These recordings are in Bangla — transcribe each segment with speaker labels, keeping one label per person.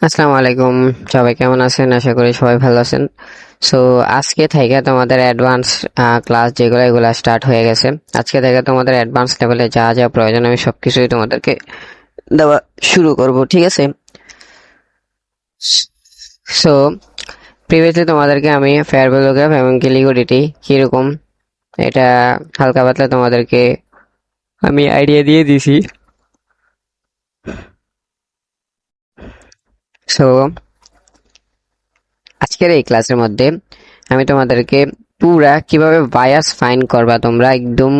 Speaker 1: আসসালামু আলাইকুম। সবাই কেমন আছেন? আশা করি সবাই ভালো আছেন। সো আজকে থেকে তোমাদের অ্যাডভান্স ক্লাস যেগুলো এগুলো স্টার্ট হয়ে গেছে। আজকে থেকে তোমাদের অ্যাডভান্স লেভেলে যা যা প্রয়োজন আমি সবকিছুই তোমাদেরকে দেওয়া শুরু করব, ঠিক আছে? সো প্রিভিয়াসলি তোমাদেরকে আমি ফেয়ার ভ্যালুগ্রাফ এবং লিকুইডিটি কিরকম এটা হালকা পাতলা তোমাদেরকে আমি আইডিয়া দিয়ে দিছি। সো আজকের এই ক্লাসের মধ্যে আমি তোমাদেরকে পুরা কিভাবে বায়াস ফাইন্ড করবা, তোমরা একদম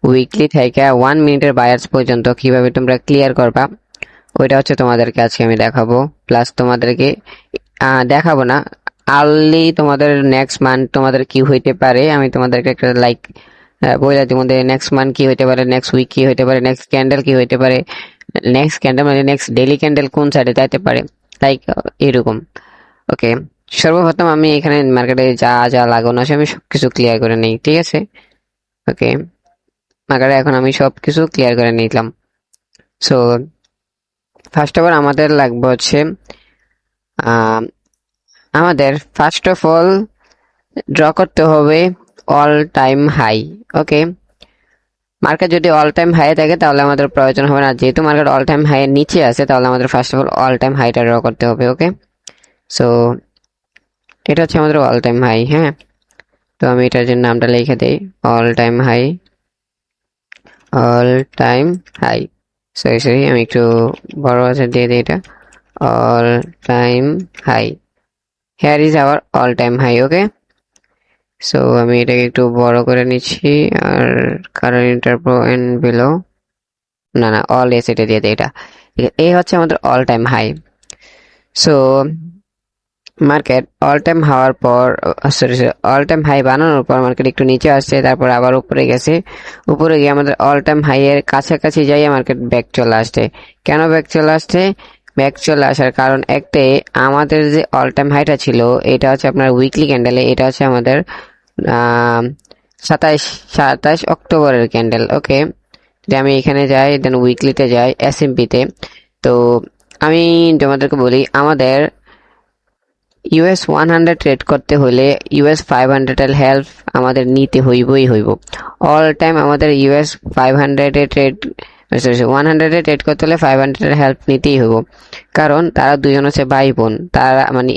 Speaker 1: উইকলি থেকে 1 মিনিটের বায়াস পর্যন্ত কিভাবে তোমরা ক্লিয়ার করবা, ওইটা হচ্ছে তোমাদেরকে আজকে আমি দেখাবো। প্লাস তোমাদেরকে দেখাবো না, আর্লি তোমাদের নেক্সট মান্থ তোমাদের কি হইতে পারে আমি তোমাদেরকে একটা লাইক বলে তোমাদের নেক্সট মান্থ কি হইতে পারে, নেক্সট উইক কি হইতে পারে, নেক্সট ক্যান্ডেল কি হইতে পারে, নেক্সট ক্যান্ডেল মানে নেক্সট ডেইলি ক্যান্ডেল কোন সাইডে যাইতে পারে, লাইক এরকম। ওকে, সর্বপ্রথম আমি এখানে মার্কেটে যা যা লাগানো আছে আমি সবকিছু ক্লিয়ার করে নিই, ঠিক আছে? ওকে, মার্কেটে এখন আমি সবকিছু ক্লিয়ার করে নিলাম। সো ফার্স্ট অফ অল আমাদের লাগবে হচ্ছে আহ, আমাদের ফার্স্ট অফ অল ড্র করতে হবে অল টাইম হাই। ওকে, মার্কেট যদি অল টাইম হাই থাকে তাহলে আমাদের প্রয়োজন হবে না, যেহেতু মার্কেট অল টাইম হাই এর নিচে আছে তাহলে আমাদের ফার্স্ট অফ অল টাইম হাইটা ড্র করতে হবে। ওকে, সো এটা হচ্ছে আমাদের অল টাইম হাই। হ্যাঁ, তো আমি এটার জন্য নামটা লিখে দেই all time high. All time high, sorry sorry আমি একটু বড় আছে দিয়ে দিই এটা। All time high, here is our all time high. Okay, so আমি এটাকে একটু বড় করে নিচ্ছি আর কারেন্ট ইন্টারপ্রো এন্ড বিলো, না না অল এস এটা দিয়ে দিই এটা। এই হচ্ছে আমাদের all time high. So market all time হওয়ার পর sorry sorry all time high বানানোর পর মার্কেট একটু নিচে আসছে, তারপর আবার উপরে গেছে। উপরে গিয়ে আমাদের অল টাইম হাই এর কাছাকাছি যাই মার্কেট ব্যাক চলে আসছে। কেন ব্যাক চলে আসছে? ব্যাক চলে আসার কারণ একটাই, আমাদের যে অল টাইম হাইটা ছিল এটা হচ্ছে আপনার উইকলি ক্যান্ডেলে, এটা হচ্ছে আমাদের আহ 27 অক্টোবরের ক্যান্ডেল। ওকে, আমি এখানে যাই, দেন উইকলিতে যাই এসএমপি তে। তো আমি তোমাদেরকে বলি, আমাদের US 100 ট্রেড করতে হলে US 500 এর হেল্প আমাদের নিতে হইবই হইব। অল টাইম আমাদের US 500 এ ট্রেড, সরি 100 এ ট্রেড করতে হলে 500 এর হেল্প নিতেই হইব, কারণ তারা দুজন হচ্ছে ভাই বোন। তারা মানে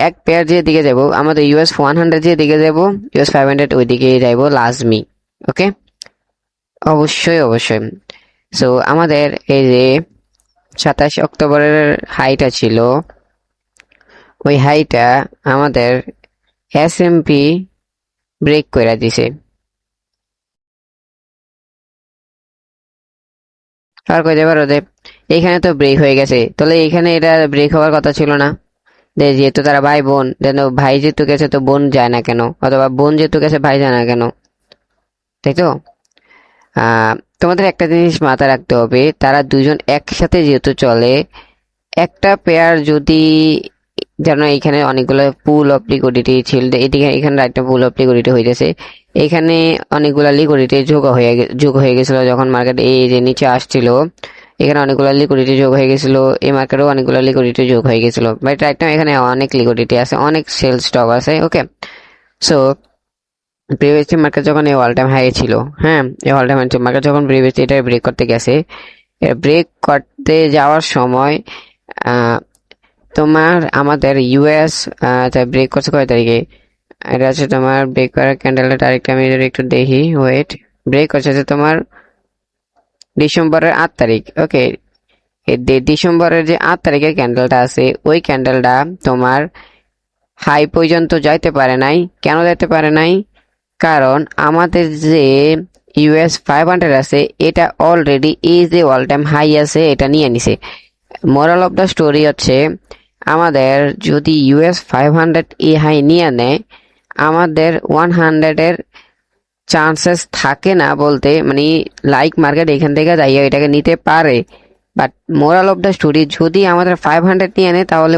Speaker 1: এক পেয়ার যে দিকে যাব, আমাদের US 100 যে দিকে যাব US 500 ওই দিকে যাইব লাজমি। ওকে, অবশ্যই অবশ্যই। সো আমাদের এই যে 27 অক্টোবরের হাইটা ছিল, ওই হাইটা আমাদের এসএমপি ব্রেক করে দিছে। আর কইতে পারো যে এখানে তো ব্রেক হয়ে গেছে, তাহলে এখানে এটা ব্রেক হওয়ার কথা ছিল না? যেহেতু তারা ভাই বোন, দেন ভাই যেহেতু গেছে তো বোন যায় না কেন, অথবা বোন যেহেতু গেছে ভাই যায় না কেন, তাই তো? আহ তোমাদের একটা জিনিস মাথায় রাখতে হবে, তারা দুজন একসাথে যেহেতু চলে, একটা পেয়ার যদি, যেন এখানে অনেকগুলো পুল অফ লিকুইডিটি ছিল, এদিকে এখানে একটা পুল অফ লিকুইডিটি হইতেছে, এখানে অনেকগুলা লিকুইডিটি যোগ হয়ে গেছিল যখন মার্কেট এই যে নিচে আসছিল। এখানে অনেকগুলো লিকুইডিটি যোগ হয়ে গেছিল, এই মার্কেটেও অনেকগুলো লিকুইডিটি যোগ হয়ে গেছিল, বাট রাইট নাও এখানে অনেক লিকুইডিটি আছে, অনেক সেল স্টক আছে। ওকে, সো প্রিভিয়াসলি মার্কেট যখন এই অল টাইম হাই ছিল, হ্যাঁ এই অল টাইম মার্কেট যখন প্রিভিয়াসলি এটা ব্রেক করতে গেছে, ব্রেক করতে যাওয়ার সময় তোমার আমাদের ইউএস ব্রেক করছে কয় তারিখে, এটা হচ্ছে তোমার ব্রেক করার ক্যান্ডেলের তারিখটা আমি যদি একটু দেখি, ওয়েট, ব্রেক করছে যে তোমার ডিসেম্বরের 8 তারিখ। ওকে, ডিসেম্বরের যে 8 তারিখের ক্যান্ডেলটা আছে, ওই ক্যান্ডেলটা তোমার হাই পর্যন্ত যাইতে পারে নাই। কেন যাইতে পারে নাই? কারণ আমাদের যে US 500 আছে এটা অলরেডি এই যে অল টাইম হাই আছে এটা নিয়ে নিছে। মোরাল অফ দ্য স্টোরি হচ্ছে, আমাদের যদি US 500 এই হাই নিয়ে নেয়, আমাদের 100 এর চান্সেস থাকে না বলতে, মানে লাইক মার্কেট এখান থেকে যাইয়া এটাকে নিতে পারে, but moral of the story যদি আমাদের 500 নিয়ে নেয় তাহলে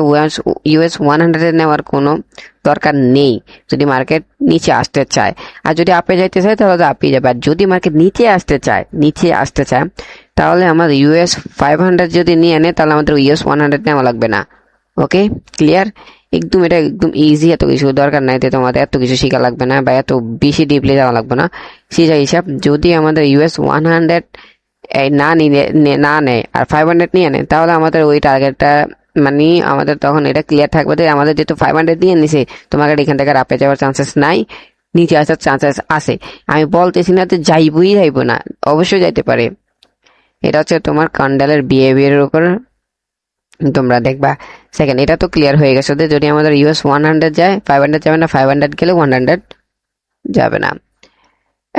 Speaker 1: US 100 নেওয়ার কোনো দরকার নেই যদি মার্কেট নিচে আসতে চায়। আর যদি আপে যাইতে চায় তাহলে তো আপে যাবে, আর যদি মার্কেট নিচে আসতে চায় তাহলে আমাদের US 500 যদি নিয়ে নেয় তাহলে আমাদের US 100 নেওয়া লাগবে না। ওকে, ক্লিয়ার? একদম এটা একদম ইজি, এত কিছু দরকার নাই, তোমাদের এত কিছু শেখা লাগবে না বা এত বেশি ডিপলি যাওয়া লাগবে না। সেই হিসাব যদি আমাদের ইউএস 100 এই না নিলে না নেয় আর 500 নিয়ে নেয়, তাহলে আমাদের ওই টার্গেটটা মানে আমাদের তখন এটা ক্লিয়ার থাকবে যে আমাদের যেহেতু 500 দিয়ে নিছে, তোমাকে এখান থেকে আপে যাওয়ার চান্সেস নাই, নিচে আসার চান্সেস আছে। আমি বলতেছি না যে যাইবো না, অবশ্যই যাইতে পারে। এটা হচ্ছে তোমার ক্যান্ডেলের বিহেভিয়ারের উপর তোমরা দেখবা। সেকেন্ড, এটা তো ক্লিয়ার হয়ে গেছে যে যদি আমাদের ইউএস 100 যায় 500 যাবে না, 500 গেলে 100 যাবে না।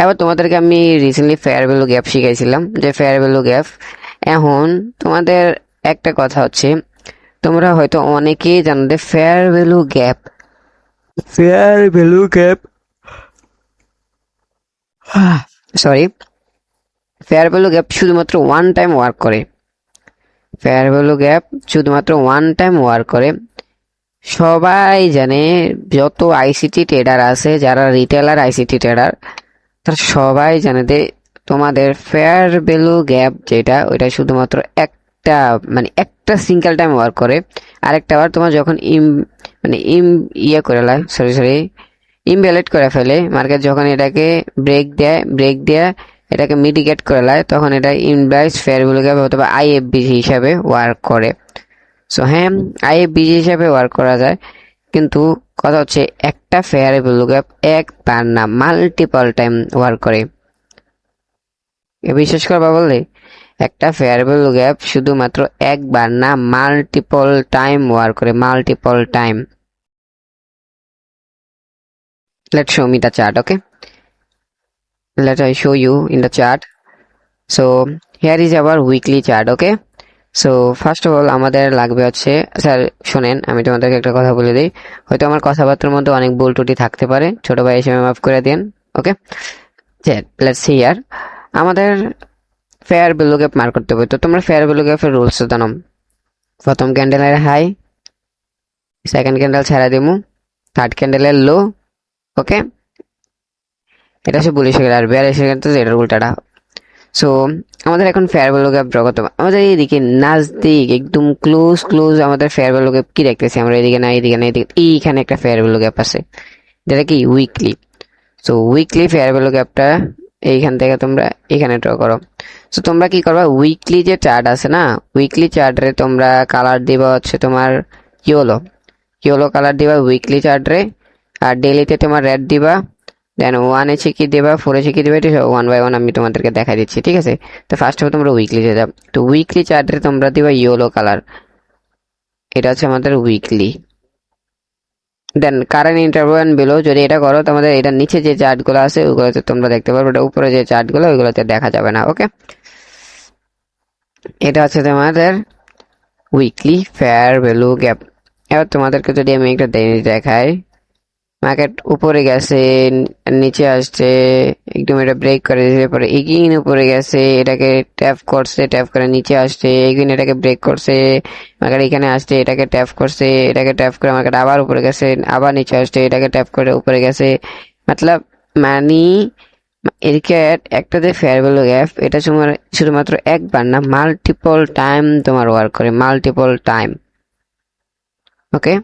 Speaker 1: এবার তোমাদেরকে আমি রিসেন্টলি ফেয়ার ভ্যালু গ্যাপ শিখাইছিলাম, যে ফেয়ার ভ্যালু গ্যাপ। এখন তোমাদের একটা কথা হচ্ছে, তোমরা হয়তো অনেকেই জানো যে fair value gap sorry, fair value gap শুধুমাত্র ওয়ান টাইম ওয়ার্ক করে। ফেয়ার ভ্যালু গ্যাপ শুধুমাত্র ওয়ান টাইম ওয়ার্ক করে। সবাই জানে, যত আইসিটি ট্রেডার আছে, যারা রিটেলার আইসিটি ট্রেডার, তারা সবাই জানে যে তোমাদের ফেয়ার ভ্যালু গ্যাপ যেটা, ওইটা শুধুমাত্র একটা মানে একটা সিঙ্গেল টাইম ওয়ার্ক করে। আরেকটা বার তোমার যখন ইয়ে করে লাই, সরি ইমভ্যালিড করে ফেলে মার্কেট, যখন এটাকে ব্রেক দেয় এটাকে মিটিগেট করে লায়, তখন এটা ইমপ্লাইজ ফেয়ার ভ্যালু গ্যাপ অথবা আইএফবিজি হিসাবে ওয়ার্ক করে। সো হ্যাঁ, আইএফবিজি হিসাবে ওয়ার্ক করা যায়, কিন্তু কথা হচ্ছে একটা ফেয়ার ভ্যালু গ্যাপ একবার না মাল্টিপল টাইম ওয়ার্ক করে। বিশ্বাস করবা বললে, একটা ফেয়ার ভ্যালু গ্যাপ শুধুমাত্র একবার না মাল্টিপল টাইম ওয়ার্ক করে, multiple time. Let's show me the chart, okay? Let I show you in the chart. So here is our weekly chart, okay? So first of all আমাদের লাগবে হচ্ছে, স্যার শোনেন আমি তোমাদেরকে একটা কথা বলে দিই, হয়তো আমার কথাবার্তার মধ্যে অনেক ভুল ত্রুটি থাকতে পারে, ছোট ভাই হিসেবে মাফ করে দেন, ওকে? লেটস সি হিয়ার, আমাদের ফেয়ার ভ্যালু গ্যাপ মার করতে হবে। তো তোমরা ফেয়ার ভ্যালু গ্যাপের রুলস জানো, প্রথম ক্যান্ডেলের হাই, সেকেন্ড ক্যান্ডেল ছেড়ে দিমু, থার্ড ক্যান্ডেলের লো, ওকে? এটা হচ্ছে বুলিশ ক্যান্ডেল, আর বেয়ারিশ ক্যান্ডেল এটার উল্টাটা। সো আমাদের এখন ফেয়ার ভ্যালু গ্যাপ ড্র করতে হবে। আমাদের এইদিকে নাজদিক একদম ক্লোজ আমাদের ফেয়ার ভ্যালু গ্যাপ কি দেখতেছি আমরা, এদিকে না এদিকে না এদিকে, এইখানে একটা ফেয়ার ভ্যালু গ্যাপ আছে, যেটা কি weekly. So weekly fair value গ্যাপটা এইখান থেকে তোমরা এখানে ড্র করো। সো তোমরা কি করবা, উইকলি যে চার্ট আছে না, উইকলি চার্টে তোমরা কালার দিবা হচ্ছে তোমার ইয়েলো কালার দিবা উইকলি চার্টে, আর ডেইলিতে তোমার রেড দিবা, দেন 1 কি দেবা, 4 কি দেবা, এটা ওয়ান বাই ওয়ান আমি তোমাদেরকে দেখা দিচ্ছি, ঠিক আছে? তো ফার্স্ট অফ তোমরা উইকলি যাও, তো উইকলি চার্টে তোমরা দিবা ইয়েলো কালার, এটা হচ্ছে আমাদের উইকলি। দেন কারেন্ট ইন্টারভ্যাল বিলো, যদি এটা করো তোমাদের এটা নিচে যে চার্টগুলো আছে ওইগুলোতে তোমরা দেখতে পারবে, এটা উপরে যে চার্টগুলো ওইগুলোতে দেখা যাবে না, ওকে? এটা হচ্ছে তোমাদের উইকলি ফেয়ার ভ্যালু গ্যাপ। এবার তোমাদেরকে যদি আমি একটা দেখাই, মার্কেট উপরে গেছে, নিচে আসছে, একদম এটা ব্রেক করে দিয়েছে, পরে এগেইন উপরে গেছে, এটাকে ট্যাপ করছে, ট্যাপ করে নিচে আসছে, এগেইন এটাকে ব্রেক করছে, মার্কেট এখানে আসছে, এটাকে ট্যাপ করছে, এটাকে ট্যাপ করে মার্কেট আবার উপরে গেছে, আবার নিচে আসছে, এটাকে ট্যাপ করে উপরে গেছে। মতলব মানি এদিকে একটা যে ফেয়ার ভ্যালু গ্যাপ, এটা শুধুমাত্র একবার না মাল্টিপল টাইম তোমার ওয়ার্ক করে, মাল্টিপল টাইম, ওকে?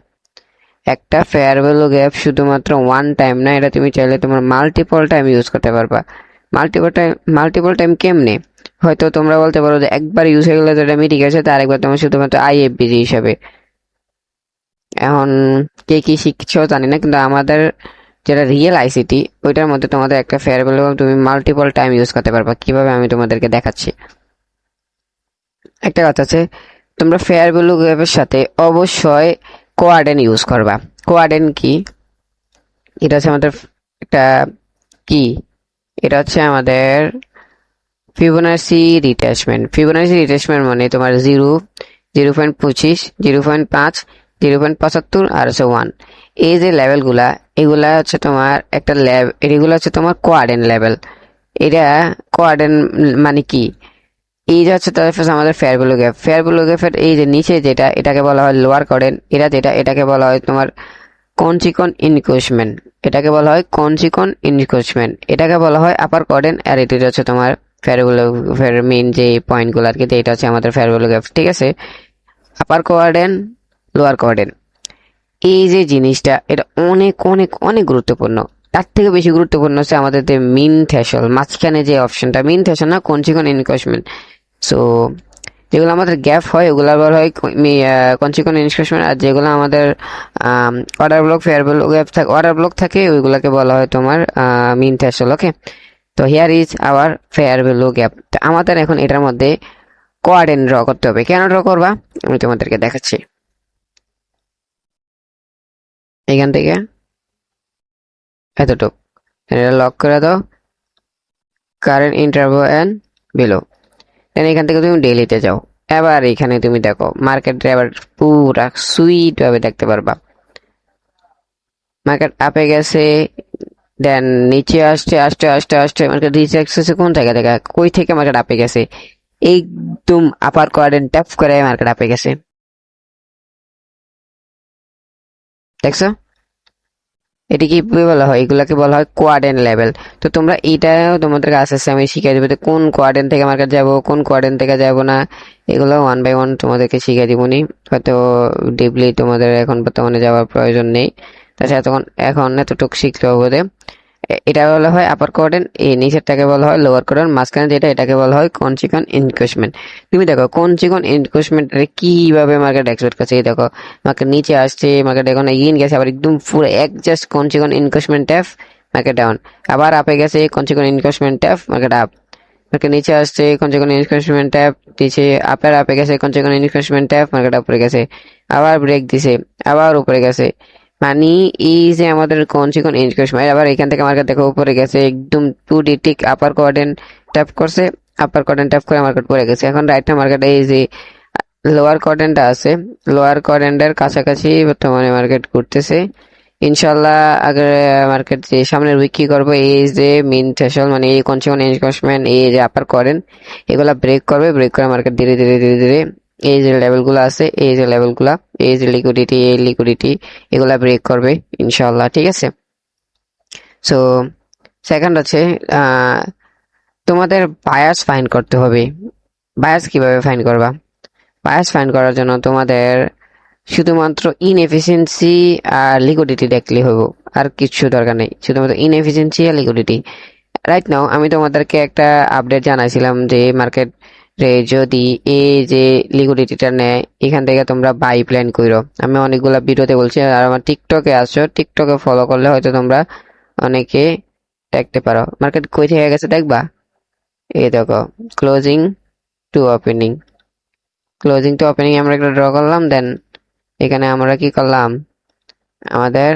Speaker 1: একটা ফেয়ার ভ্যালু গ্যাপ শুধুমাত্র ওয়ান টাইম না, এটা তুমি চাইলে তোমার মাল্টিপল টাইম ইউজ করতে পারবা। মাল্টিপল টাইম কেমনে? হয়তো তোমরা বলতে পারো যে একবার ইউজ হয়ে গেলে তো এটা মিটে গেছে, তার একবার তোমার শুধুমাত্র আইএফবিজি হিসাবে। এখন কে কি শিখছো জানি না, কিন্তু আমাদের যেটা রিয়েল আইসিটি ওইটার মধ্যে তোমাদের একটা ফেয়ার ভ্যালু তুমি মাল্টিপল টাইম ইউজ করতে পারবা। কিভাবে আমি তোমাদেরকে দেখাচ্ছি। একটা কথা আছে, তোমরা ফেয়ার ভ্যালু গ্যাপের সাথে অবশ্যই কোয়ার্ডেন ইউজ করবা। কোয়ার্ডেন কি? এটা হচ্ছে আমাদের একটা কি, এটা হচ্ছে আমাদের ফিবোনাচি রিট্রেসমেন্ট মানে তোমার 0.25 0.5 0.75 আর হচ্ছে 1, এই যে লেভেলগুলা, এগুলা হচ্ছে তোমার একটা এগুলো হচ্ছে তোমার কোয়ার্ডেন লেভেল। এটা কোয়ার্ডেন মানে কি, এই যে হচ্ছে তাদের আমাদের ফেয়ার ভ্যালু গ্যাপের এই যে নিচে যেটা, এটাকে বলা হয় লোয়ার কোয়ার্ডেন। এটাকে বলা হয় তোমার কনচিকন ইনক্রোচমেন্ট, এটাকে বলা হয় এটাকে বলা হয় আপার কোয়ার্ডেন। আর এটা হচ্ছে তোমার ফেয়ার ভ্যালু মেইন যে পয়েন্টগুলো আর কি, এটা হচ্ছে আমাদের ফেয়ার ভ্যালু গ্যাপ, ঠিক আছে? আপার কোয়ার্ডেন লোয়ার কোয়াড্রেন্ট, এই যে জিনিসটা এটা অনেক অনেক অনেক গুরুত্বপূর্ণ। তার থেকে বেশি গুরুত্বপূর্ণ হচ্ছে আমাদের যে মিন থ্রেশহোল্ড, মাঝখানে যে অপশনটা, মিন থ্রেশহোল্ড না, কনসিকুয়েন্ট এনক্রোচমেন্ট। সো যেগুলো আমাদের গ্যাপ হয় ওগুলো বলা হয় কনসিকুয়েন্ট এনক্রোচমেন্ট, আর যেগুলো আমাদের অর্ডার ব্লক ফেয়ার গ্যাপ থাকে, অর্ডার ব্লক থাকে, ওইগুলোকে বলা হয় তোমার মিন থ্রেশহোল্ড। ওকে, তো here is our fair value gap. তো আমাদের এখন এটার মধ্যে কোয়াড্রেন্ট ড্র করতে হবে। কেন ড্র করবা আমি তোমাদেরকে দেখাচ্ছি। এখান থেকে এতটুক এটা লক করে দাও, কারেন্ট ইন্টারভ্যাল এন্ড বিলো। দেন এখান থেকে তুমি ডেইলিতে যাও। এবার এখানে তুমি দেখো মার্কেট এবার পুরা সুইট ভাবে দেখতে পারবা। মার্কেট আপে গেছে, দেন নিচে আসতে আসতে আসতে আসতে মার্কেট নিচে আসছে কোন জায়গা থেকে, কই থেকে মার্কেট আপে গেছে, একদম আপার কোয়াড্রেন্ট ট্যাপ করে মার্কেট আপে গেছে। দেখছো, এটি কি বলা হয়, এগুলাকে বলা হয় কোয়াড্রেন্ট লেভেল। তো তোমরা এইটাও তোমাদের আস্তে আস্তে আমি শিখিয়ে দেবো কোন কোয়াড্রেন্ট থেকে মার্কেট যাবো, কোন কোয়াড্রেন্ট থেকে যাবো না, এগুলো ওয়ান বাই ওয়ান তোমাদেরকে শিখিয়ে দিবনি। হয়তো ডিপলি তোমাদের এখন বর্তমানে যাওয়ার প্রয়োজন নেই, তাছাড়া তখন এখন এতটুকু শিখতে হবে। এটা বলা হয় আপার কোয়াড্রেন্ট, এই নিচেরটাকে বলা হয় লোয়ার কোয়াড্রেন্ট, মাঝখানে যেটা এটাকে বলা হয় কনসিকুয়েন্ট এনক্রোচমেন্ট। তুমি দেখো কনসিকুয়েন্ট এনক্রোচমেন্ট কিভাবে মার্কেট এক্সপেক্ট করছে। এই দেখো মার্কেট নিচে আসছে, মার্কেট এখন এগিয়ে গেছে, আবার একদম পুরো এক just consequent encroachment tap, market down, আবার আপে গেছে consequent encroachment tap, market up, market নিচে আসছে কনসিকুয়েন্ট এনক্রোচমেন্ট ট্যাপ, নিচে আপে গেছে কনসিকুয়েন্ট এনক্রোচমেন্ট ট্যাপ, মার্কেট উপরে গেছে, আবার ব্রেক দিছে, আবার উপরে গেছে। মানে এই যে আমাদের কনসিকুয়েন্ট এনক্রোচমেন্ট, আবার এখান থেকে মার্কেট দেখো উপরে গেছে, একদম 2D টিক আপার কোয়াড্রেন্ট ট্যাপ করছে, আপার কোয়াড্রেন্ট ট্যাপ করে মার্কেট পড়ে গেছে। এখন রাইট না মার্কেট এই যে লোয়ার কোয়াড্রেন্টটা আছে, লোয়ার কোয়াড্রেন্টের কাছাকাছি বর্তমানে মার্কেট ঘুরতেছে। ইনশাল্লাহ আগে মার্কেট যে সামনের উইক কি করবো, এই যে মিন থ্রেশহোল্ড মানে এই কনসিকুয়েন্ট এনক্রোচমেন্ট, এই যে আপার কোয়াড্রেন্ট, এগুলা ব্রেক করবে, ব্রেক করে মার্কেট ধীরে ধীরে ধীরে ধীরে এই যে লেভেলগুলো আছে, এই যে লেভেলগুলা, এই যে লিকুইডিটি, এই লিকুইডিটি, এগুলা ব্রেক করবে ইনশাল্লাহ। ঠিক আছে, সো সেকেন্ড হচ্ছে তোমাদের বায়াস ফাইন্ড করতে হবে। বায়াস কিভাবে ফাইন্ড করবা? বায়াস ফাইন্ড করার জন্য তোমাদের শুধুমাত্র ইনএফিসিয়েন্সি আর লিকুইডিটি দেখলে হবো, আর কিছু দরকার নেই, শুধুমাত্র ইনএফিসিয়েন্সি আর লিকুইডিটি। রাইট নাও আমি তোমাদেরকে একটা আপডেট জানাইছিলাম যে মার্কেট রে যদি এই যে লিকুইডিটিটা নেয়, এখান থেকে তোমরা বাই প্ল্যান করো। আমি অনেকগুলা ভিডিওতে বলছি, আর আমার টিকটকে আসছো, টিকটকে ফলো করলে হয়তো তোমরা অনেকে দেখতে পারো মার্কেট কই থেকে গেছে দেখবা। এই দেখো closing to opening, closing to opening আমরা একটা ড্র করলাম। দেন এখানে আমরা কি করলাম, আমাদের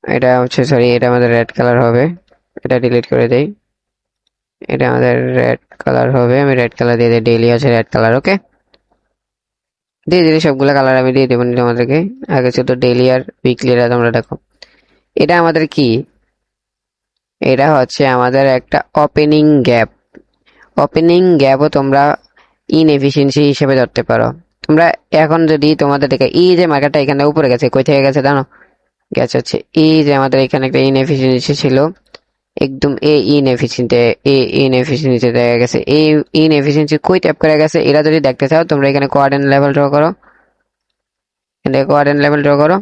Speaker 1: এটা হচ্ছে সরি, এটা আমাদের রেড কালার হবে, এটা ডিলিট করে দেই, এটা আমাদের রেড কালার হবে, আমি রেড কালার দিয়ে দিই, ডেইলি আছে রেড কালার। ওকে, দিয়ে দিলে সবগুলো কালার আমি দিয়ে দেবো তোমাদেরকে। আগে শুধু ডেইলি আর উইকলিরা তোমরা দেখো। এটা আমাদের কি, এটা হচ্ছে আমাদের একটা ওপেনিং গ্যাপ। ওপেনিং গ্যাপও তোমরা ইনএফিসিয়েন্সি হিসেবে ধরতে পারো। তোমরা এখন যদি তোমাদের দেখে এই যে মার্কেটটা এখানে উপরে গেছে, কই থেকে গেছে জানো, গেছে হচ্ছে এই যে আমাদের এখানে একটা ইনএফিসিয়েন্সি ছিল, একদম এই ইনএফিসিয়েন্সি দেখা গেছে। এই ইনএফিসিয়েন্সি কই ট্যাপ করে গেছে এটা যদি দেখতে চাও তোমরা এখানে কোয়াড্রেন্ট লেভেল ড্র করো, এখানে কোয়াড্রেন্ট লেভেল ড্র করো,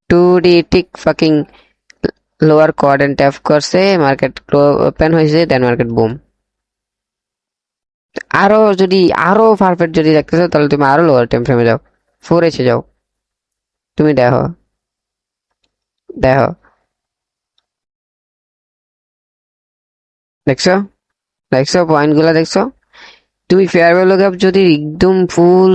Speaker 1: 2D tick fucking lower quadrant tap করছে, মার্কেট ওপেন হয়েছে, দেন মার্কেট বুম। আরো যদি আরো পারফেক্ট যদি দেখতে চাও তাহলে তুমি আরো লোয়ার টাইম ফ্রেমে যাও, 4H যাও, তুমি দেখো, দেখো, দেখছো, দেখছো পয়েন্ট গুলা দেখছো। তুমি ফেয়ার ভ্যালু গ্যাপ যদি একদম ফুল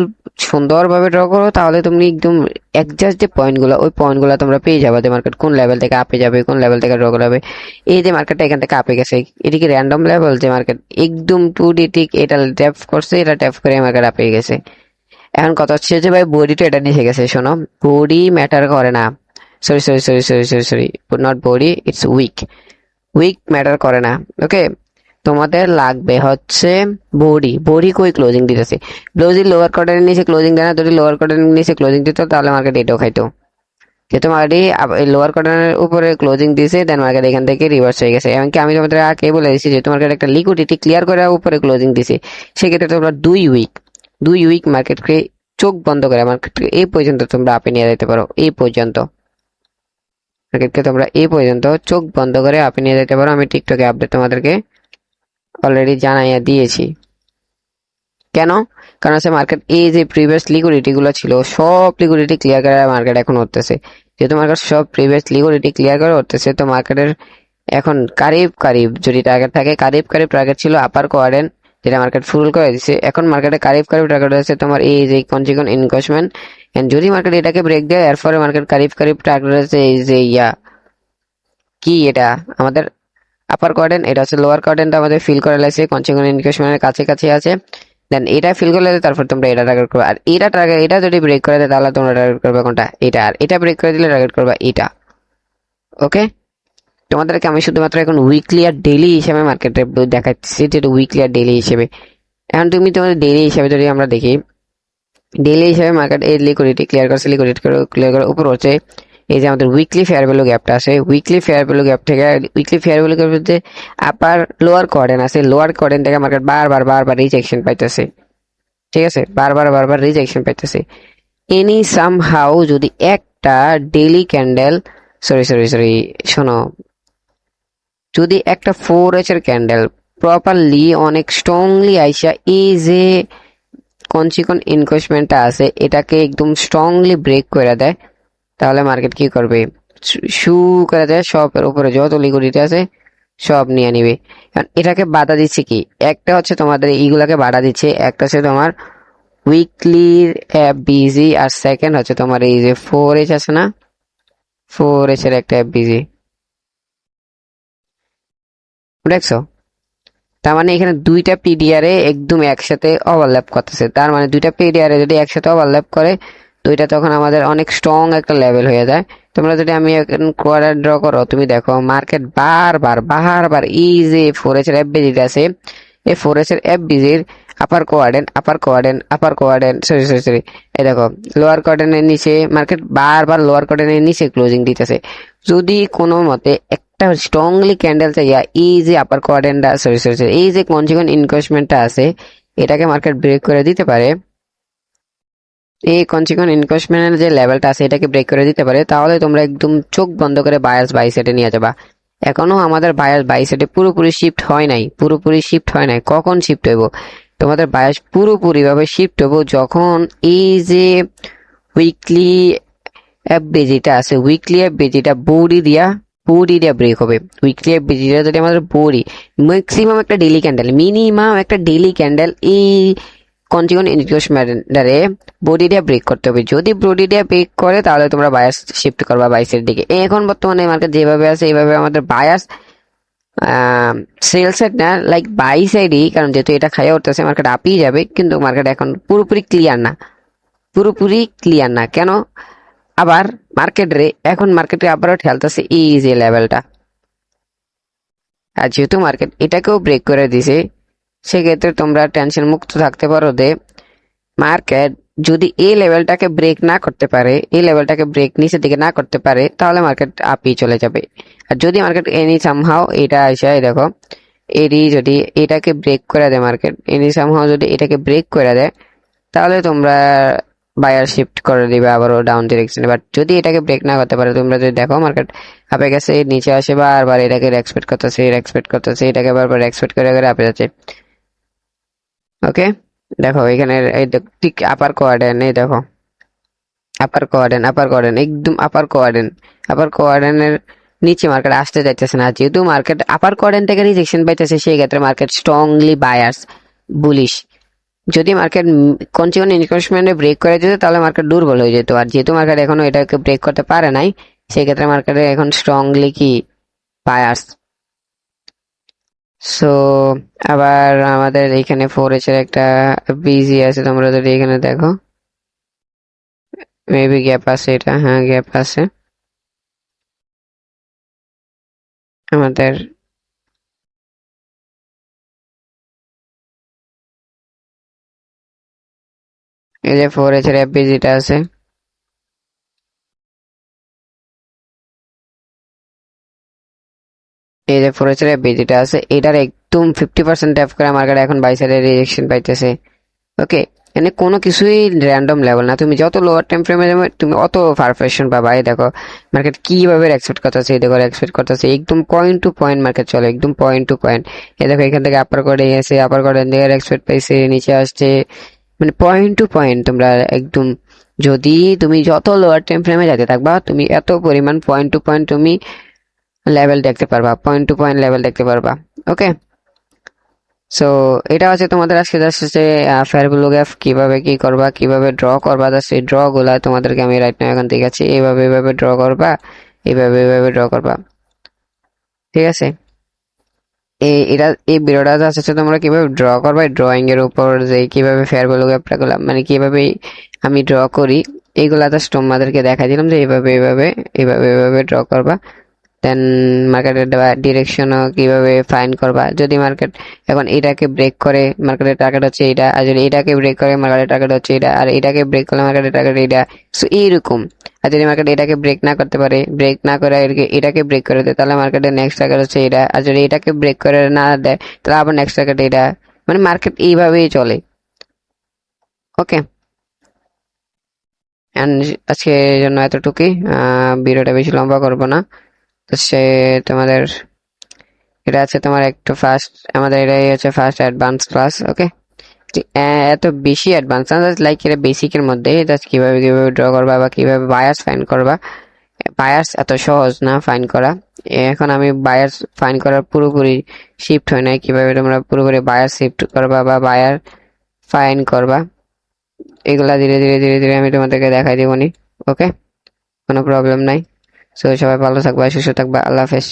Speaker 1: সুন্দরভাবে ড্র করো তাহলে তুমি একদম একজাস্ট যে পয়েন্ট গুলো, ওই পয়েন্ট গুলো তোমরা পেয়ে যাবে যে মার্কেট কোন লেভেল থেকে আপে যাবে, কোন লেভেল থেকে ড্র করা হবে। এই যে মার্কেটটা এখান থেকে আপে গেছে, এটা কি র্যান্ডম লেভেল যে মার্কেট একদম 2D টিক এটা ট্যাপ করছে, এটা ট্যাপ করে মার্কেট আপে গেছে। এখন কথা হচ্ছে যে ভাই বডি তো এটা নিচে গেছে, শোনো বডি ম্যাটার করে না, sorry sorry sorry sorry sorry sorry, not body, it's wick, wick matter করে না। ওকে, তোমাদের লাগবে হচ্ছে বডি। বডি কই ক্লোজিং দিতেছে, ক্লোজিং লোয়ার কোয়ার্টারের নিচে ক্লোজিং দেয় না, যদি লোয়ার কোয়ার্টারের নিচে ক্লোজিং দিত তাহলে মার্কেট এটাও খাইতো, যেহেতু অলরেডি লোয়ার কোয়ার্টারের উপরে ক্লোজিং দিছে, দেন মার্কেট এখান থেকে রিভার্স হয়ে গেছে। এমনকি আমি তোমাদের আগে বলে দিচ্ছি যে তোমার একটা লিকুইডিটি ক্লিয়ার করে উপরে ক্লোজিং দিছে, সেক্ষেত্রে তোমরা 2 উইক, 2 উইক মার্কেটকে চোখ বন্ধ করে মার্কেটকে এই পর্যন্ত তোমরা আপে নিয়ে যেতে পারো। এই পর্যন্ত মার্কেটকে তোমরা এই পর্যন্ত চোখ বন্ধ করে আপে নিয়ে যেতে পারো। আমি টিকটকে আপডেট তোমাদেরকে অলরেডি জানাইয়া দিয়েছি। কেন? কারণ হচ্ছে মার্কেট এই যে প্রিভিয়াস লিকুইডিটি গুলো ছিল সব লিকুইডিটি ক্লিয়ার করে মার্কেট এখন উঠতেছে। যেহেতু মার্কেট সব প্রিভিয়াস লিকুইডিটি ক্লিয়ার করে উঠতেছে, তো মার্কেটের এখন কারিব যদি টার্গেট থাকে, কারিব টার্গেট ছিল আপার কোয়াড্রেন্ট, যেটা মার্কেট ফুল করে দিছে। এখন মার্কেটে কারিব টার্গেট আছে তোমার এই যে কনজিকুয়েন্ট ইনভেস্টমেন্ট। এন্ড যদি মার্কেট এটাকে ব্রেক দেয়, এরপরে মার্কেট কারিব টার্গেট আছে এই যে কি এটা আমাদের আপার কোয়াড্রেন্ট, এটা হচ্ছে লোয়ার কোয়াড্রেন্ট আমাদের ফিল করে লাগছে কনজিকুয়েন্ট ইনভেস্টমেন্টের কাছে আছে। দেন এটা ফিল করলে তারপর তোমরা এটা টার্গেট করবে। আর এটা টার্গেট, এটা যদি ব্রেক করে দেয় তাহলে তোমরা টার্গেট করবে কোনটা? এটা। আর এটা ব্রেক করে দিলে টার্গেট করবে এটা। ওকে, তোমাদেরকে আমি শুধুমাত্র এখন উইকলি আর ডেইলি হিসেবে মার্কেটে দেখাচ্ছি, যেটা উইকলি আর ডেইলি হিসেবে। এখন তুমি তোমাদের ডেইলি হিসেবে যদি আমরা দেখি, ডেইলি হিসেবে মার্কেট এই লিকুইডিটি ক্লিয়ার করছে, লিকুইডিটি ক্লিয়ার করার উপর হচ্ছে এই যে আমাদের উইকলি ফেয়ার ভ্যালু গ্যাপটা আছে। উইকলি ফেয়ার ভ্যালু গ্যাপ থেকে উইকলি ফেয়ার ভ্যালু গ্যাপ যে আপার লোয়ার কোয়াড্রেন্ট আছে, লোয়ার কোয়াড্রেন্ট থেকে মার্কেট বারবার রিজেকশন পাইতেছে। ঠিক আছে, বারবার রিজেকশন পাইতেছে। এনি সামহাউ যদি একটা ডেইলি ক্যান্ডেল, সরি শোনো, যদি একটা 4H এর ক্যান্ডেল প্রপারলি অনেক স্ট্রংলি আইসা এই যে কনসিকুয়েন্ট ইনভেস্টমেন্টটা আছে এটাকে একদম স্ট্রংলি ব্রেক করে দেয়, তাহলে মার্কেট কি করবে? শু করে দেয়, সবের উপরে যত লিকুইডিটি আছে সব নিয়ে নিবে। কারণ এটাকে বাধা দিচ্ছে কি? একটা হচ্ছে তোমাদের এইগুলাকে বাধা দিচ্ছে, একটা হচ্ছে তোমার উইকলির বিজি, আর সেকেন্ড হচ্ছে তোমার এই যে 4H আছে না, 4H এর একটা বিজি, দেখছো? তার মানে এখানে দুইটা পিডিআর এ একদম একসাথে ওভারল্যাপ করতেছে। তার মানে দুইটা পিডিআর এ যদি একসাথে ওভারল্যাপ করে, তো এটা তখন আমাদের অনেক স্ট্রং একটা লেভেল হয়ে যায়। তোমরা যদি আমি এখন কোয়াড্রেন্ট ড্র করো, তুমি দেখো মার্কেট বারবার এই যে 4H এর এফবিজি আছে, এই 4H এর এফবিজির আপার কোয়াড্রেন্ট সরি এই দেখো লোয়ার কোয়াড্রেন্টের নিচে মার্কেট বারবার লোয়ার কোয়াড্রেন্টের নিচে ক্লোজিং দিতেছে। যদি কোনো মতে একটা স্ট্রংলি ক্যান্ডেল চাইয়া এই যে আপার কোয়াড্রেন্টটা সরি এই যে কনজিকুয়েন্ট ইনভেস্টমেন্টটা আছে এটাকে মার্কেট ব্রেক করে দিতে পারে, এই কনজিকুয়েন্ট ইনভেস্টমেন্টের যে লেভেলটা আছে এটাকে ব্রেক করে দিতে পারে, তাহলে তোমরা একদম চোখ বন্ধ করে বায়াস বাই সাইডে নিয়ে যাবা। এখনো আমাদের বায়াস বাই সাইডে পুরোপুরি শিফট হয় নাই। কখন শিফট হইব? তোমাদের বায়াস পুরোপুরি ভাবে শিফট হবো যখন এই যে উইকলি এফবিজিটা আছে, উইকলি এফবিজিটা বডি দিয়া ব্রেক হবে। উইকলি এফবিজিটা যদি আমাদের বডি ম্যাক্সিমাম একটা ডেইলি ক্যান্ডেল, মিনিমাম একটা ডেইলি ক্যান্ডেল এই কন্টিনিউয়াস ইনভেস্টমেন্টারে বডি দিয়ে ব্রেক করতে হবে। যদি বডি দিয়ে ব্রেক করে তাহলে তোমরা বায়াস শিফট করবা বাইসের দিকে। এখন বর্তমানে মার্কেট যেভাবে আছে এইভাবে আমাদের বায়াস সেল সাইড না, লাইক বাই সাইডই, কারণ যেহেতু এটা খাইয়া উঠতেছে মার্কেট আপই যাবে, কিন্তু মার্কেট এখন পুরোপুরি ক্লিয়ার না। কেন? আবার এখন মার্কেটে আবারও ঠেলতেছে এই যে লেভেলটা। আর যেহেতু মার্কেট এটাকেও ব্রেক করে দিছে, সেক্ষেত্রে তোমরা টেনশন মুক্ত থাকতে পারো যে মার্কেট যদি এই লেভেলটাকে ব্রেক না করতে পারে, এই লেভেলটাকে ব্রেক নিচের দিকে না করতে পারে, তাহলে মার্কেট আপই চলে যাবে। আর যদি মার্কেট এনি সামহাও এটা আসে দেখো যদি এটাকে ব্রেক করে দেয়, মার্কেট এনি সামহাও যদি এটাকে ব্রেক করে দেয়, তাহলে তোমরা বায়ার শিফট করে দিবে আবারও ডাউন ডিরেকশনে। বাট যদি এটাকে ব্রেক না করতে পারে, তোমরা যদি দেখো মার্কেট আপে গেছে, নিচে আসে বারবার এটাকে এক্সপেক্ট করতেছে, এটাকে বারবার এক্সপেক্ট করে আপে যাচ্ছে। ওকে, দেখো এখানে এই ঠিক আপার কোয়াড্রেন্ট, এই দেখো আপার কোয়াড্রেন্ট একদম আপার কোয়াড্রেন্টের নিচে মার্কেট আসতে চাইতেছে না। যেহেতু মার্কেট আপার কোয়াড্রেন্ট থেকে রিজেকশন পাইতেছে, সেই ক্ষেত্রে মার্কেট স্ট্রংলি বায়ার্স বুলিশ। যদি মার্কেট কন্টিনিউয়াস ইনভেস্টমেন্টে ব্রেক করে দিত তাহলে মার্কেট দুর্বল হয়ে যেত। আর যেহেতু মার্কেট এখনো এটাকে ব্রেক করতে পারে নাই, সেই ক্ষেত্রে মার্কেটে এখন স্ট্রংলি কি বায়ার্স। সো আবার আমাদের এখানে 4H এর একটা বিজি আছে, তোমরা যদি এখানে দেখো মেবি গ্যাপ আছে, এটা হ্যাঁ গ্যাপ আছে আমাদের। এই যে 4H এর বিজিটা আছে, এই যে 4H এর বিজিটা আছে, এটার একদম 50% ট্যাপ করে মার্কেট এখন বাই সাইডে রিজেকশন পাইতেছে। ওকে, মানে কোনো কিছুই র্যান্ডম লেভেল না, তুমি যত লোয়ার টাইম ফ্রেমে যাবে তুমি অত পারফেকশন পাবা। এই দেখো মার্কেট কিভাবে এক্সপেক্ট করতেছে, এই দেখো এক্সপেক্ট করতেছে একদম পয়েন্ট টু পয়েন্ট মার্কেট চলে, একদম পয়েন্ট টু পয়েন্ট। এই দেখো এখান থেকে আপার করে গেছে, আপার করে এক্সপেক্ট পাইছে, নিচে আসছে, মানে পয়েন্ট টু পয়েন্ট তোমরা একদম। যদি তুমি যত লোয়ার টাইম ফ্রেমে যেতে থাকবা তুমি এত পরিমাণ পয়েন্ট টু পয়েন্ট তুমি লেভেল দেখতে পারবা, পয়েন্ট টু পয়েন্ট লেভেল দেখতে পারবা। ওকে, সো এটা হচ্ছে তোমাদের আজকে জাস্ট হচ্ছে ফেয়ার ভ্যালু গ্রাফ কিভাবে কি করবা, কিভাবে ড্র করবা। জাস্ট এই ড্র গুলা তোমাদেরকে আমি রাইট নাও এখন দেখাচ্ছি। এইভাবে এইভাবে ড্র করবা, এইভাবে এইভাবে ড্র করবা, ঠিক আছে। এই ভিডিওটা জাস্ট হচ্ছে তোমরা কিভাবে ড্র করবা, ড্রয়িং এর উপর যে কিভাবে ফেয়ার ভ্যালু গ্রাফটা গুলা মানে কিভাবে আমি ড্র করি এইগুলা জাস্ট তোমাদেরকে দেখাই দিলাম যে এইভাবে এইভাবে এইভাবে এইভাবে ড্র করবা। দেন মার্কেটের ডিরেকশনও কিভাবে ফাইন্ড করবা। যদি মার্কেট এখন এটাকে ব্রেক করে মার্কেটের টার্গেট হচ্ছে এটা, আর যদি এটাকে ব্রেক করে মার্কেটের টার্গেট হচ্ছে এটা, আর এটাকে ব্রেক করলে মার্কেটের টার্গেট এটা। সো এইরকম। আর যদি মার্কেট এটাকে ব্রেক না করতে পারে, ব্রেক না করে এটাকে ব্রেক করে দেয়, তাহলে মার্কেটের নেক্সট টার্গেট হচ্ছে এটা। আর যদি এটাকে ব্রেক করে না দেয় তাহলে আবার নেক্সট টার্গেট এটা। মানে মার্কেট এইভাবেই চলে। ওকে, এন্ড আজকে জন্য এতটুকুই। ভিডিওটা বেশি লম্বা করবো না। তো সে তোমাদের এটা আছে তোমার একটু ফার্স্ট, আমাদের এটাই হচ্ছে ফার্স্ট অ্যাডভান্স ক্লাস। ওকে, এত বেশি অ্যাডভান্স না, জাস্ট লাইক এটা বেসিকের মধ্যে। জাস্ট কিভাবে কিভাবে ড্র করবা বা কিভাবে বায়াস ফাইন্ড করবা। বায়াস এত সহজ না ফাইন্ড করা। এখন আমি বায়াস ফাইন্ড করার পুরোপুরি শিফট হয় নাই, কিভাবে তোমরা পুরোপুরি বায়াস শিফট করবা বা বায়ার ফাইন্ড করবা এগুলা ধীরে ধীরে ধীরে ধীরে আমি তোমাদেরকে দেখাই দিবনি। ওকে, কোনো প্রবলেম নাই। সো সবাই ভালো থাকবা, সুস্থ থাকবা, আল্লাহ হাফেজ।